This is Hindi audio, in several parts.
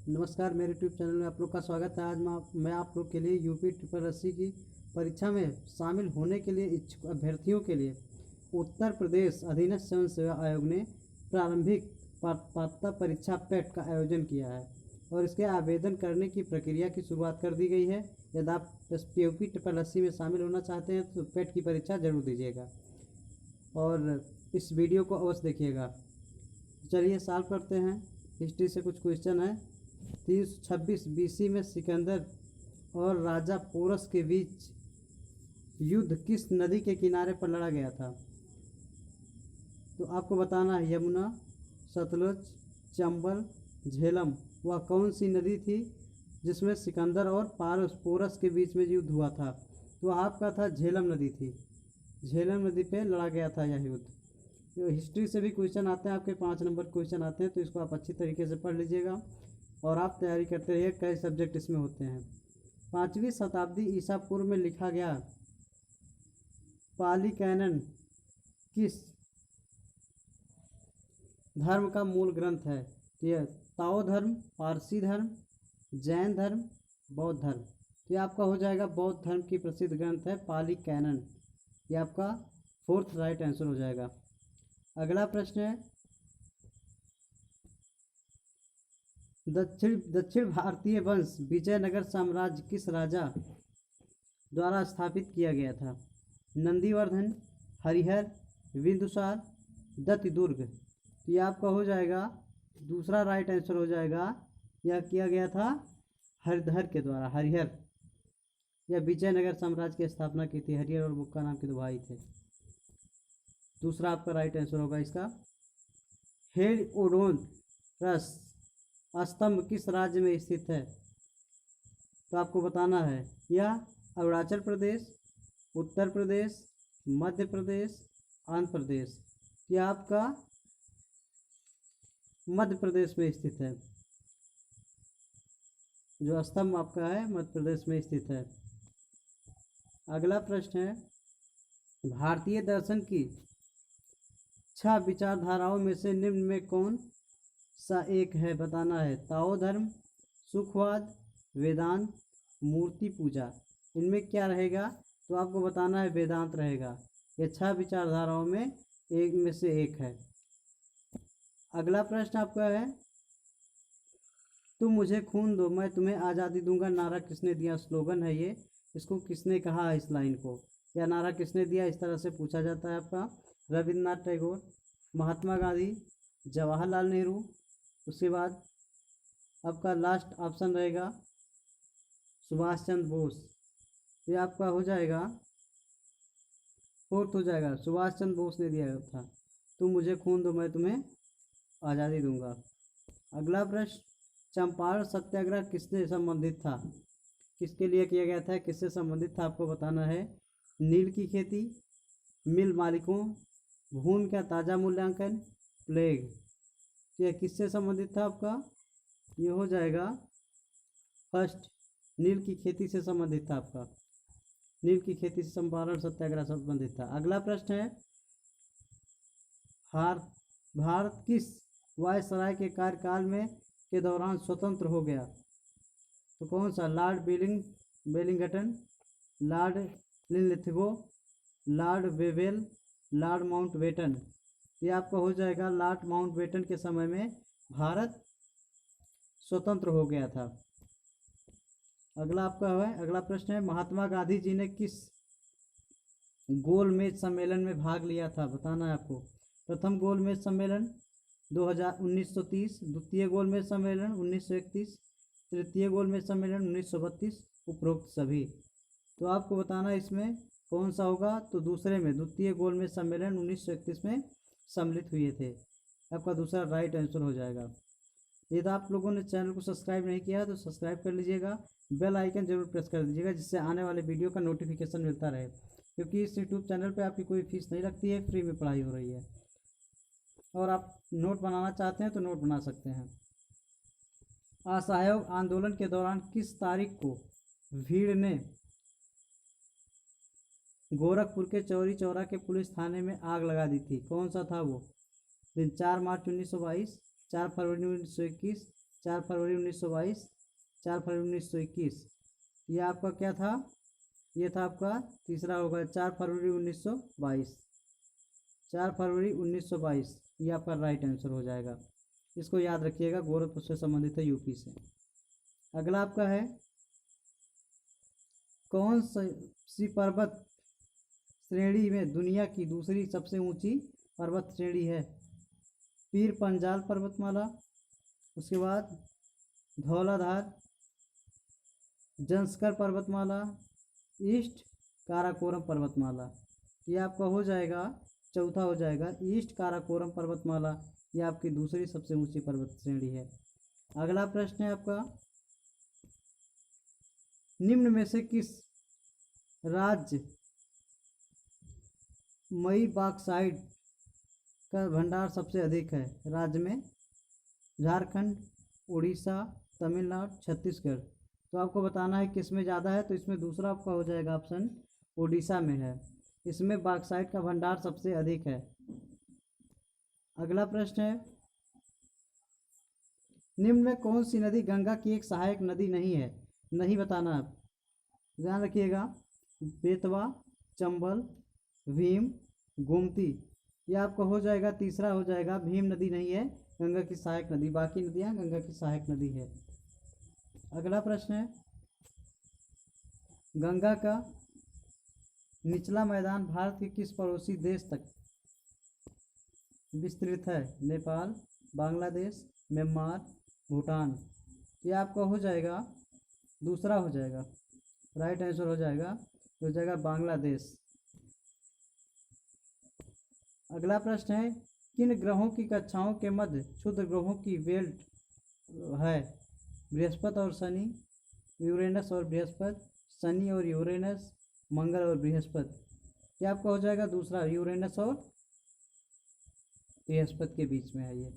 नमस्कार, मेरे यूट्यूब चैनल में आप लोग का स्वागत है। आज मैं आप लोग के लिए यूपी ट्रिपल एससी की परीक्षा में शामिल होने के लिए इच्छुक अभ्यर्थियों के लिए उत्तर प्रदेश अधीनस्थ जन सेवा आयोग ने प्रारंभिक पात्रता परीक्षा पेट का आयोजन किया है और इसके आवेदन करने की प्रक्रिया की शुरुआत कर दी गई है। यदि आप यूपी ट्रिपल एससी में शामिल होना चाहते हैं तो पेट की परीक्षा जरूर दीजिएगा और इस वीडियो को अवश्य देखिएगा। चलिए साल पढ़ते हैं। हिस्ट्री से कुछ क्वेश्चन है। 326 बीसी में सिकंदर और राजा पोरस के बीच युद्ध किस नदी के किनारे पर लड़ा गया था? तो आपको बताना है यमुना, सतलुज, चंबल, झेलम। वह कौन सी नदी थी जिसमें सिकंदर और पोरस के बीच में युद्ध हुआ था? तो आपका था झेलम नदी थी। झेलम नदी पे लड़ा गया था यह युद्ध। तो हिस्ट्री से भी क्वेश्चन आते हैं, आपके 5 नंबर क्वेश्चन आते हैं, तो इसको आप अच्छी तरीके से पढ़ लीजिएगा और आप तैयारी करते रहिए। कई सब्जेक्ट इसमें होते हैं। 5वीं शताब्दी ईसा पूर्व में लिखा गया पाली कैनन किस धर्म का मूल ग्रंथ है? यह ताओ धर्म, पारसी धर्म, जैन धर्म, बौद्ध धर्म। तो ये आपका हो जाएगा बौद्ध धर्म की प्रसिद्ध ग्रंथ है पाली कैनन। ये आपका 4th राइट आंसर हो जाएगा। अगला प्रश्न है, दक्षिण भारतीय वंश विजयनगर साम्राज्य किस राजा द्वारा स्थापित किया गया था? नंदीवर्धन, हरिहर, बिंदुसार, दत्तदुर्ग। तो ये आपका हो जाएगा दूसरा राइट आंसर हो जाएगा। यह किया गया था हरिहर के द्वारा। हरिहर यह विजयनगर साम्राज्य की स्थापना की थी। हरिहर और बुक्का नाम के दो भाई थे। दूसरा आपका राइट आंसर होगा इसका। हेलिओडोरस स्तंभ किस राज्य में स्थित है? तो आपको बताना है यह अरुणाचल प्रदेश, उत्तर प्रदेश, मध्य प्रदेश, आंध्र प्रदेश। यह आपका मध्य प्रदेश में स्थित है। जो स्तंभ आपका है मध्य प्रदेश में स्थित है। अगला प्रश्न है, भारतीय दर्शन की 6 विचारधाराओं में से निम्न में कौन सा एक है? बताना है। ताओ धर्म, सुखवाद, वेदांत, मूर्ति पूजा। इनमें क्या रहेगा? तो आपको बताना है वेदांत रहेगा। यह 6 विचारधाराओं में से एक है। अगला प्रश्न आपका है, तुम मुझे खून दो मैं तुम्हें आज़ादी दूंगा नारा किसने दिया? स्लोगन है ये। इसको किसने कहा है? इस लाइन को या नारा किसने दिया? इस तरह से पूछा जाता है आपका। रविन्द्रनाथ टैगोर, महात्मा गांधी, जवाहरलाल नेहरू। उसके बाद आपका लास्ट ऑप्शन रहेगा सुभाष चंद्र बोस। ये आपका हो जाएगा 4th हो जाएगा। सुभाष चंद्र बोस ने दिया था तुम मुझे खून दो मैं तुम्हें आज़ादी दूंगा। अगला प्रश्न, चंपारण सत्याग्रह किससे संबंधित था? किसके लिए किया गया था? किससे संबंधित था? आपको बताना है। नील की खेती, मिल मालिकों, भूमि का ताज़ा मूल्यांकन, प्लेग। यह किससे संबंधित था आपका? ये हो जाएगा फर्स्ट, नील की खेती से संबंधित था आपका। नील की खेती से चंपारण सत्याग्रह संबंधित था। अगला प्रश्न है, भारत किस वायसराय के कार्यकाल में के दौरान स्वतंत्र हो गया? तो कौन सा? Lord Wellington, Lord Linlithgow, Lord Wavell, Lord Mountbatten. ये आपका हो जाएगा लॉर्ड माउंटबेटन के समय में भारत स्वतंत्र हो गया था। अगला आपका है, अगला प्रश्न है, महात्मा गांधी जी ने किस गोलमेज सम्मेलन में भाग लिया था? बताना है आपको। प्रथम गोलमेज सम्मेलन 1930, द्वितीय गोलमेज सम्मेलन 1931, तृतीय गोलमेज सम्मेलन 1932, उपरोक्त सभी। तो आपको बताना इसमें कौन सा होगा? तो दूसरे में, द्वितीय गोलमेज सम्मेलन 1931 में सम्मिलित हुए थे। आपका दूसरा राइट आंसर हो जाएगा। यदि आप लोगों ने चैनल को सब्सक्राइब नहीं किया तो सब्सक्राइब कर लीजिएगा, बेल आइकन जरूर प्रेस कर दीजिएगा जिससे आने वाले वीडियो का नोटिफिकेशन मिलता रहे, क्योंकि इस यूट्यूब चैनल पे आपकी कोई फीस नहीं लगती है, फ्री में पढ़ाई हो रही है। और आप नोट बनाना चाहते हैं तो नोट बना सकते हैं। असहयोग आंदोलन के दौरान किस तारीख को भीड़ ने गोरखपुर के चौरी चौरा के पुलिस थाने में आग लगा दी थी? कौन सा था वो दिन? 4 मार्च 1922, 4 फरवरी 1921, 4 फरवरी 1922, 4 फरवरी 1921। ये आपका क्या था? ये था आपका तीसरा होगा 4 फरवरी 1922। 4 फरवरी 1922 ये आपका राइट आंसर हो जाएगा। इसको याद रखिएगा, गोरखपुर से संबंधित है, यूपी से। अगला आपका है, कौन सी पर्वत श्रेणी में दुनिया की दूसरी सबसे ऊंची पर्वत श्रेणी है? पीर पंजाल पर्वतमाला, उसके बाद धौलाधार, जंस्कर पर्वतमाला, ईस्ट काराकोरम पर्वतमाला। ये आपका हो जाएगा, चौथा हो जाएगा ईस्ट काराकोरम पर्वतमाला। ये आपकी दूसरी सबसे ऊंची पर्वत श्रेणी है। अगला प्रश्न है आपका, निम्न में से किस राज्य मई बॉक्साइट का भंडार सबसे अधिक है? राज्य में झारखंड, उड़ीसा, तमिलनाडु, छत्तीसगढ़। तो आपको बताना है किस में ज़्यादा है, तो इसमें दूसरा आपका हो जाएगा ऑप्शन, उड़ीसा में है। इसमें बॉक्साइट का भंडार सबसे अधिक है। अगला प्रश्न है, निम्न में कौन सी नदी गंगा की एक सहायक नदी नहीं है? नहीं बताना है, ध्यान रखिएगा। बेतवा, चंबल, भीम, गोमती। ये आपका हो जाएगा, तीसरा हो जाएगा, भीम नदी नहीं है गंगा की सहायक नदी, बाकी नदियाँ गंगा की सहायक नदी है। अगला प्रश्न है, गंगा का निचला मैदान भारत के किस पड़ोसी देश तक विस्तृत है? नेपाल, बांग्लादेश, म्यांमार, भूटान। ये आपका हो जाएगा, दूसरा हो जाएगा, राइट आंसर हो जाएगा बांग्लादेश। अगला प्रश्न है, किन ग्रहों की कक्षाओं के मध्य क्षुद्र ग्रहों की बेल्ट है? बृहस्पति और शनि, यूरेनस और बृहस्पति, शनि और यूरेनस, मंगल और बृहस्पति। क्या आपका हो जाएगा दूसरा, यूरेनस और बृहस्पति के बीच में है ये।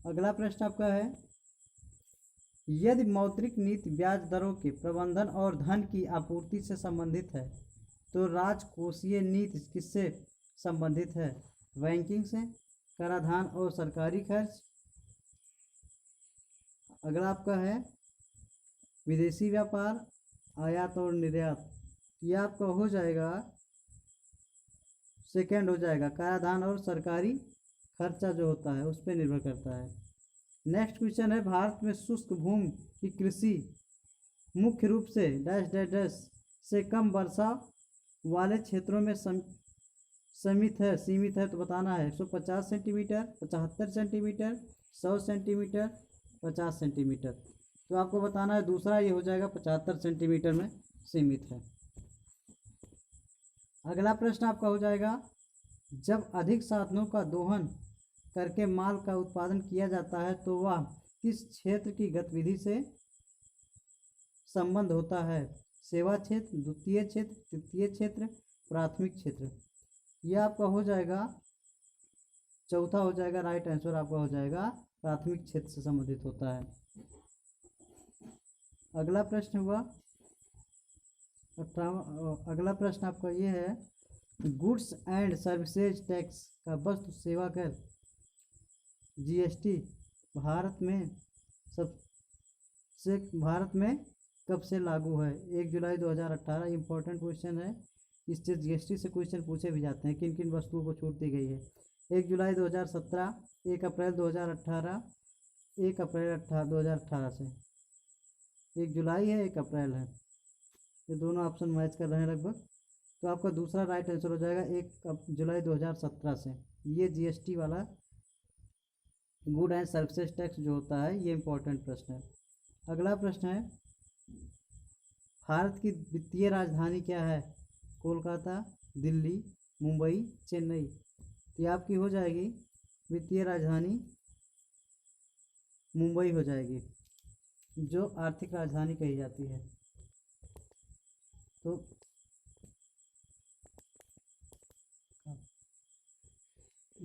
अगला प्रश्न आपका है, यदि मौद्रिक नीति ब्याज दरों के प्रबंधन और धन की आपूर्ति से संबंधित है तो राजकोषीय नीति किससे संबंधित है? बैंकिंग से, कराधान और सरकारी खर्च। अगला आपका है, विदेशी व्यापार, आयात और निर्यात। यह आपका हो जाएगा, सेकंड हो जाएगा, कराधान और सरकारी खर्चा जो होता है उस पर निर्भर करता है। नेक्स्ट क्वेश्चन है, भारत में शुष्क भूमि की कृषि मुख्य रूप से डैश डैश डैश से कम वर्षा वाले क्षेत्रों में सीमित है। तो बताना है 150 सेंटीमीटर, 75 सेंटीमीटर, 100 सेंटीमीटर, 50 सेंटीमीटर। तो आपको बताना है दूसरा, ये हो जाएगा 75 सेंटीमीटर में सीमित है। अगला प्रश्न आपका हो जाएगा, जब अधिक साधनों का दोहन करके माल का उत्पादन किया जाता है तो वह किस क्षेत्र की गतिविधि से संबंध होता है? सेवा क्षेत्र, द्वितीय क्षेत्र, तृतीय क्षेत्र, प्राथमिक क्षेत्र। यह आपका हो जाएगा, चौथा हो जाएगा, राइट आंसर आपका हो जाएगा प्राथमिक क्षेत्र से संबंधित होता है। अगला प्रश्न हुआ 18। अगला प्रश्न आपका ये है, गुड्स एंड सर्विसेज टैक्स का वस्तु सेवा कर जीएसटी भारत में कब से लागू है? 1 जुलाई 2018। इंपॉर्टेंट क्वेश्चन है, इससे जीएसटी से क्वेश्चन पूछे भी जाते हैं, किन किन वस्तुओं को छूट दी गई है। 1 जुलाई 2017, 1 अप्रैल 2018, 1 अप्रैल 2018 से। 1 जुलाई है, 1 अप्रैल है, ये दोनों ऑप्शन मैच कर रहे हैं लगभग। तो आपका दूसरा राइट आंसर हो जाएगा 1 जुलाई 2017 से। ये जीएसटी वाला गुड एंड सर्विसेज टैक्स जो होता है, ये इंपॉर्टेंट प्रश्न है। अगला प्रश्न है, भारत की वित्तीय राजधानी क्या है? कोलकाता, दिल्ली, मुंबई, चेन्नई। तो ये आपकी हो जाएगी वित्तीय राजधानी मुंबई हो जाएगी, जो आर्थिक राजधानी कही जाती है। तो